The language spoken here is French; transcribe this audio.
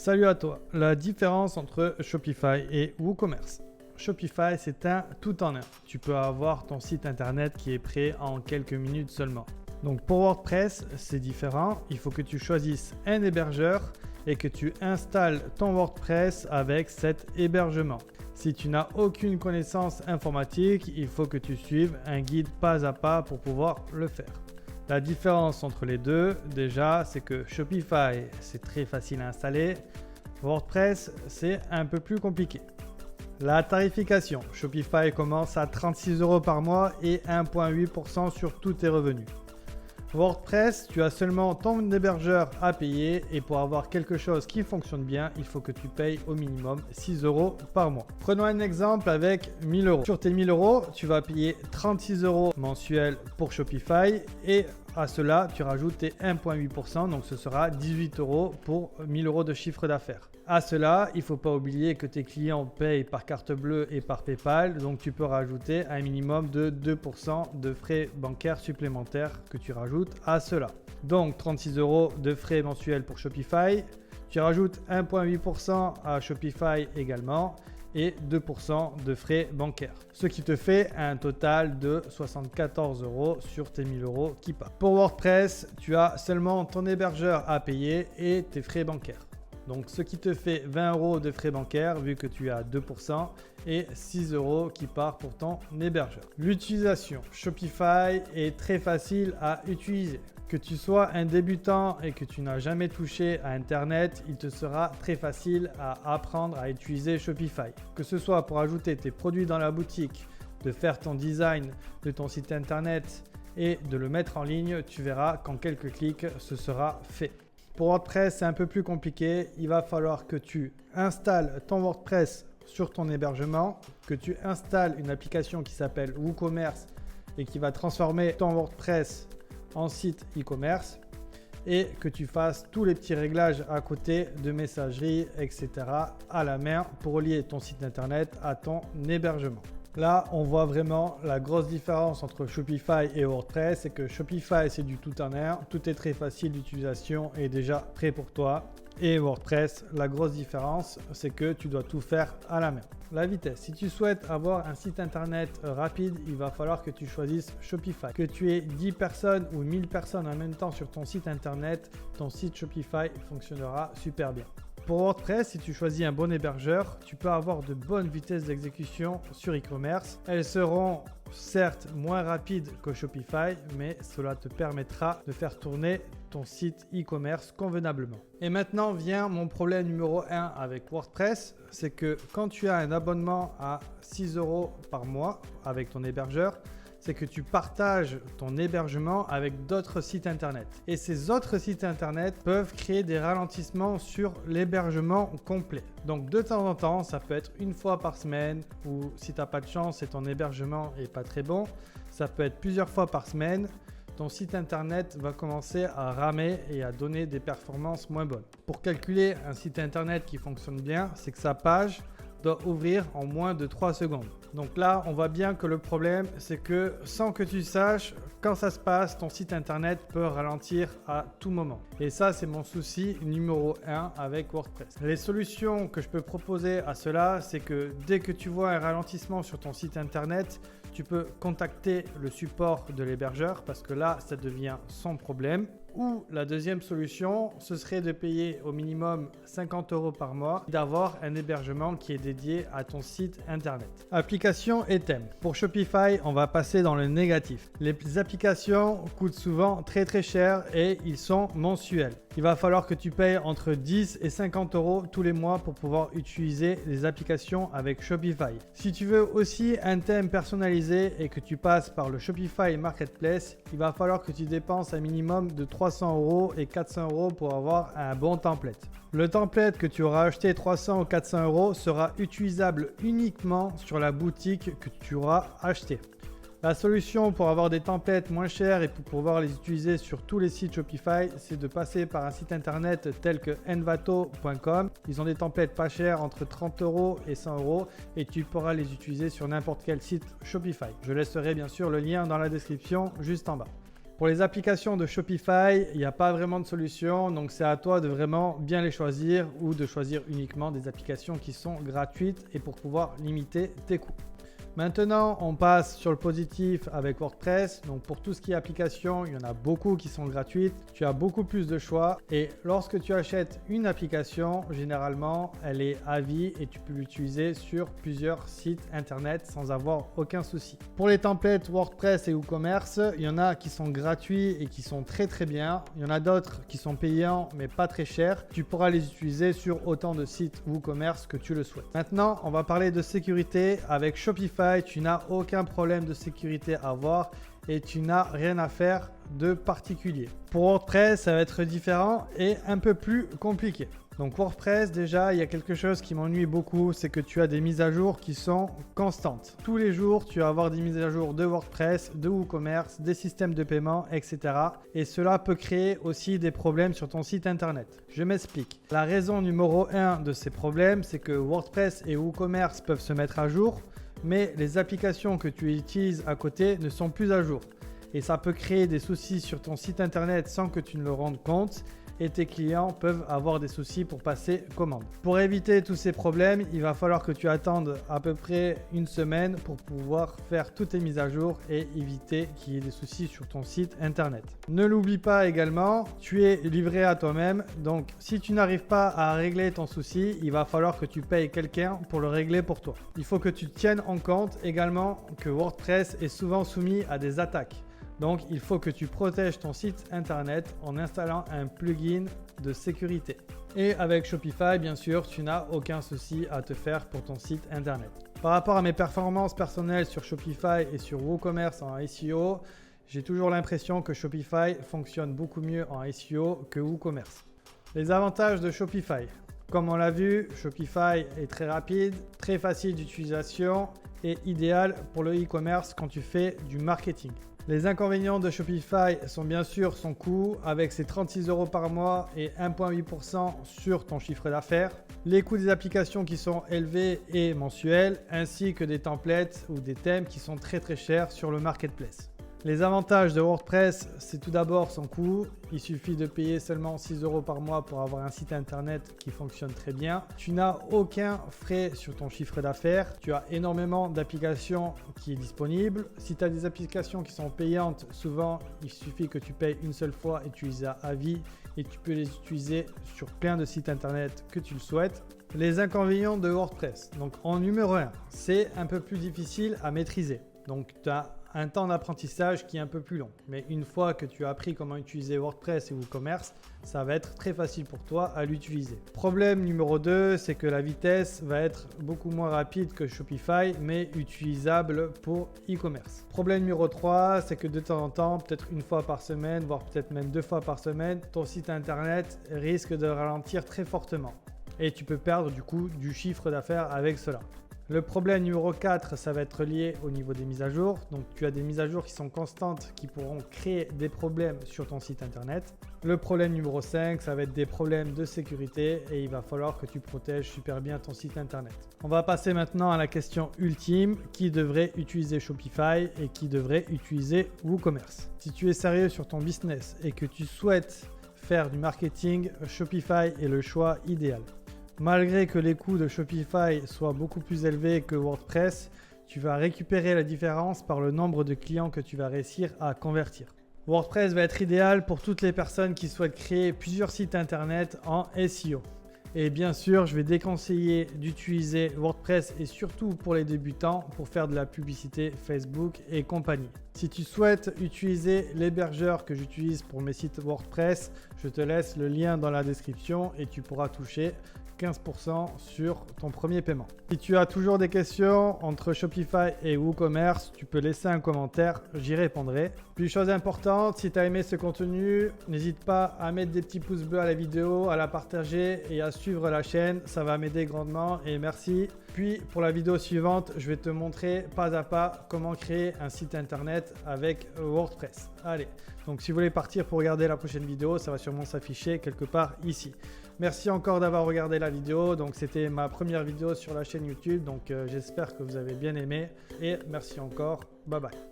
Salut à toi. La différence entre Shopify et WooCommerce. Shopify, c'est un tout en un. Tu peux avoir ton site internet qui est prêt en quelques minutes seulement. Donc pour WordPress, c'est différent. Il faut que tu choisisses un hébergeur et que tu installes ton WordPress avec cet hébergement. Si tu n'as aucune connaissance informatique, il faut que tu suives un guide pas à pas pour pouvoir le faire. La différence entre les deux, déjà, c'est que Shopify, c'est très facile à installer. WordPress, c'est un peu plus compliqué. La tarification, Shopify commence à 36 € par mois et 1,8% sur tous tes revenus. WordPress, tu as seulement ton hébergeur à payer et pour avoir quelque chose qui fonctionne bien, il faut que tu payes au minimum 6 € par mois. Prenons un exemple avec 1000 €. Sur tes 1000 €, tu vas payer 36 € mensuels pour Shopify et à cela, tu rajoutes tes 1,8%, donc ce sera 18 € pour 1000 € de chiffre d'affaires. À cela, il ne faut pas oublier que tes clients payent par carte bleue et par PayPal, donc tu peux rajouter un minimum de 2% de frais bancaires supplémentaires que tu rajoutes à cela. Donc 36 € de frais mensuels pour Shopify, tu rajoutes 1,8% à Shopify également et 2% de frais bancaires. Ce qui te fait un total de 74 € sur tes 1000 € qui partent. Pour WordPress, tu as seulement ton hébergeur à payer et tes frais bancaires. Donc ce qui te fait 20 € de frais bancaires vu que tu as 2% et 6 € qui part pour ton hébergeur. L'utilisation Shopify est très facile à utiliser. Que tu sois un débutant et que tu n'as jamais touché à Internet, il te sera très facile à apprendre à utiliser Shopify. Que ce soit pour ajouter tes produits dans la boutique, de faire ton design de ton site Internet et de le mettre en ligne, tu verras qu'en quelques clics, ce sera fait. Pour WordPress, c'est un peu plus compliqué. Il va falloir que tu installes ton WordPress sur ton hébergement, que tu installes une application qui s'appelle WooCommerce et qui va transformer ton WordPress en site e-commerce et que tu fasses tous les petits réglages à côté de messagerie, etc. à la main pour lier ton site internet à ton hébergement. Là, on voit vraiment la grosse différence entre Shopify et WordPress, c'est que Shopify, c'est du tout en un, tout est très facile d'utilisation et déjà prêt pour toi. Et WordPress, la grosse différence, c'est que tu dois tout faire à la main. La vitesse, si tu souhaites avoir un site internet rapide, il va falloir que tu choisisses Shopify. Que tu aies 10 personnes ou 1000 personnes en même temps sur ton site internet, ton site Shopify fonctionnera super bien. Pour WordPress, si tu choisis un bon hébergeur, tu peux avoir de bonnes vitesses d'exécution sur e-commerce. Elles seront certes moins rapides que Shopify, mais cela te permettra de faire tourner ton site e-commerce convenablement. Et maintenant vient mon problème numéro 1 avec WordPress, c'est que quand tu as un abonnement à 6 € par mois avec ton hébergeur, c'est que tu partages ton hébergement avec d'autres sites internet. Et ces autres sites internet peuvent créer des ralentissements sur l'hébergement complet. Donc de temps en temps, ça peut être une fois par semaine ou si tu n'as pas de chance et ton hébergement n'est pas très bon, ça peut être plusieurs fois par semaine. Ton site internet va commencer à ramer et à donner des performances moins bonnes. Pour calculer un site internet qui fonctionne bien, c'est que sa page doit ouvrir en moins de 3 secondes. Donc là, on voit bien que le problème, c'est que sans que tu saches, quand ça se passe, ton site internet peut ralentir à tout moment. Et ça, c'est mon souci numéro 1 avec WordPress. Les solutions que je peux proposer à cela, c'est que dès que tu vois un ralentissement sur ton site internet, tu peux contacter le support de l'hébergeur parce que là, ça devient son problème. Ou la deuxième solution, ce serait de payer au minimum 50 € par mois, d'avoir un hébergement qui est dédié à ton site internet. Applications et thèmes. Pour Shopify, on va passer dans le négatif. Les applications coûtent souvent très cher et ils sont mensuels. Il va falloir que tu payes entre 10 et 50 € tous les mois pour pouvoir utiliser les applications avec Shopify. Si tu veux aussi un thème personnalisé et que tu passes par le Shopify Marketplace, il va falloir que tu dépenses un minimum de 300 € et 400 € pour avoir un bon template. Le template que tu auras acheté 300 ou 400 € sera utilisable uniquement sur la boutique que tu auras acheté. La solution pour avoir des templates moins chers et pour pouvoir les utiliser sur tous les sites Shopify, c'est de passer par un site internet tel que envato.com. Ils ont des templates pas chers entre 30 € et 100 € et tu pourras les utiliser sur n'importe quel site Shopify. Je laisserai bien sûr le lien dans la description juste en bas. Pour les applications de Shopify, il n'y a pas vraiment de solution, donc c'est à toi de vraiment bien les choisir ou de choisir uniquement des applications qui sont gratuites et pour pouvoir limiter tes coûts. Maintenant, on passe sur le positif avec WordPress. Donc pour tout ce qui est application, il y en a beaucoup qui sont gratuites. Tu as beaucoup plus de choix et lorsque tu achètes une application, généralement, elle est à vie et tu peux l'utiliser sur plusieurs sites internet sans avoir aucun souci. Pour les templates WordPress et WooCommerce, il y en a qui sont gratuits et qui sont très bien. Il y en a d'autres qui sont payants mais pas très chers. Tu pourras les utiliser sur autant de sites WooCommerce que tu le souhaites. Maintenant, on va parler de sécurité avec Shopify. Tu n'as aucun problème de sécurité à avoir et tu n'as rien à faire de particulier. Pour WordPress, ça va être différent et un peu plus compliqué. Donc WordPress, déjà, il y a quelque chose qui m'ennuie beaucoup, c'est que tu as des mises à jour qui sont constantes. Tous les jours, tu vas avoir des mises à jour de WordPress, de WooCommerce, des systèmes de paiement, etc. Et cela peut créer aussi des problèmes sur ton site internet. Je m'explique. La raison numéro 1 de ces problèmes, c'est que WordPress et WooCommerce peuvent se mettre à jour, mais les applications que tu utilises à côté ne sont plus à jour. Et ça peut créer des soucis sur ton site internet sans que tu ne le rendes compte et tes clients peuvent avoir des soucis pour passer commande. Pour éviter tous ces problèmes, il va falloir que tu attendes à peu près une semaine pour pouvoir faire toutes tes mises à jour et éviter qu'il y ait des soucis sur ton site internet. Ne l'oublie pas également, tu es livré à toi-même. Donc si tu n'arrives pas à régler ton souci, il va falloir que tu payes quelqu'un pour le régler pour toi. Il faut que tu tiennes en compte également que WordPress est souvent soumis à des attaques. Donc, il faut que tu protèges ton site internet en installant un plugin de sécurité. Et avec Shopify, bien sûr, tu n'as aucun souci à te faire pour ton site internet. Par rapport à mes performances personnelles sur Shopify et sur WooCommerce en SEO, j'ai toujours l'impression que Shopify fonctionne beaucoup mieux en SEO que WooCommerce. Les avantages de Shopify. Comme on l'a vu, Shopify est très rapide, très facile d'utilisation et idéal pour le e-commerce quand tu fais du marketing. Les inconvénients de Shopify sont bien sûr son coût avec ses 36 € par mois et 1,8% sur ton chiffre d'affaires, les coûts des applications qui sont élevés et mensuels, ainsi que des templates ou des thèmes qui sont très chers sur le marketplace. Les avantages de WordPress, c'est tout d'abord son coût. Il suffit de payer seulement 6 € par mois pour avoir un site internet qui fonctionne très bien. Tu n'as aucun frais sur ton chiffre d'affaires. Tu as énormément d'applications qui sont disponibles. Si tu as des applications qui sont payantes, souvent il suffit que tu payes une seule fois et tu les as à vie et tu peux les utiliser sur plein de sites internet que tu le souhaites. Les inconvénients de WordPress. Donc en numéro 1, c'est un peu plus difficile à maîtriser. Donc tu as un temps d'apprentissage qui est un peu plus long. Mais une fois que tu as appris comment utiliser WordPress et WooCommerce, ça va être très facile pour toi à l'utiliser. Problème numéro 2, c'est que la vitesse va être beaucoup moins rapide que Shopify, mais utilisable pour e-commerce. Problème numéro 3, c'est que de temps en temps, peut-être une fois par semaine, voire peut-être même 2 fois par semaine, ton site internet risque de ralentir très fortement. Et tu peux perdre du coup du chiffre d'affaires avec cela. Le problème numéro 4, ça va être lié au niveau des mises à jour. Donc tu as des mises à jour qui sont constantes qui pourront créer des problèmes sur ton site internet. Le problème numéro 5, ça va être des problèmes de sécurité et il va falloir que tu protèges super bien ton site internet. On va passer maintenant à la question ultime, qui devrait utiliser Shopify et qui devrait utiliser WooCommerce. Si tu es sérieux sur ton business et que tu souhaites faire du marketing, Shopify est le choix idéal. Malgré que les coûts de Shopify soient beaucoup plus élevés que WordPress, tu vas récupérer la différence par le nombre de clients que tu vas réussir à convertir. WordPress va être idéal pour toutes les personnes qui souhaitent créer plusieurs sites internet en SEO. Et bien sûr, je vais déconseiller d'utiliser WordPress et surtout pour les débutants pour faire de la publicité Facebook et compagnie. Si tu souhaites utiliser l'hébergeur que j'utilise pour mes sites WordPress, je te laisse le lien dans la description et tu pourras toucher 15% sur ton premier paiement. Si tu as toujours des questions entre Shopify et WooCommerce, tu peux laisser un commentaire, j'y répondrai. Puis chose importante, si tu as aimé ce contenu, n'hésite pas à mettre des petits pouces bleus à la vidéo, à la partager et à suivre la chaîne, ça va m'aider grandement et merci. Puis pour la vidéo suivante, je vais te montrer pas à pas comment créer un site internet avec WordPress. Allez, donc si vous voulez partir pour regarder la prochaine vidéo, ça va sûrement s'afficher quelque part ici. Merci encore d'avoir regardé la vidéo. Donc c'était ma première vidéo sur la chaîne YouTube. Donc j'espère que vous avez bien aimé et merci encore. Bye bye.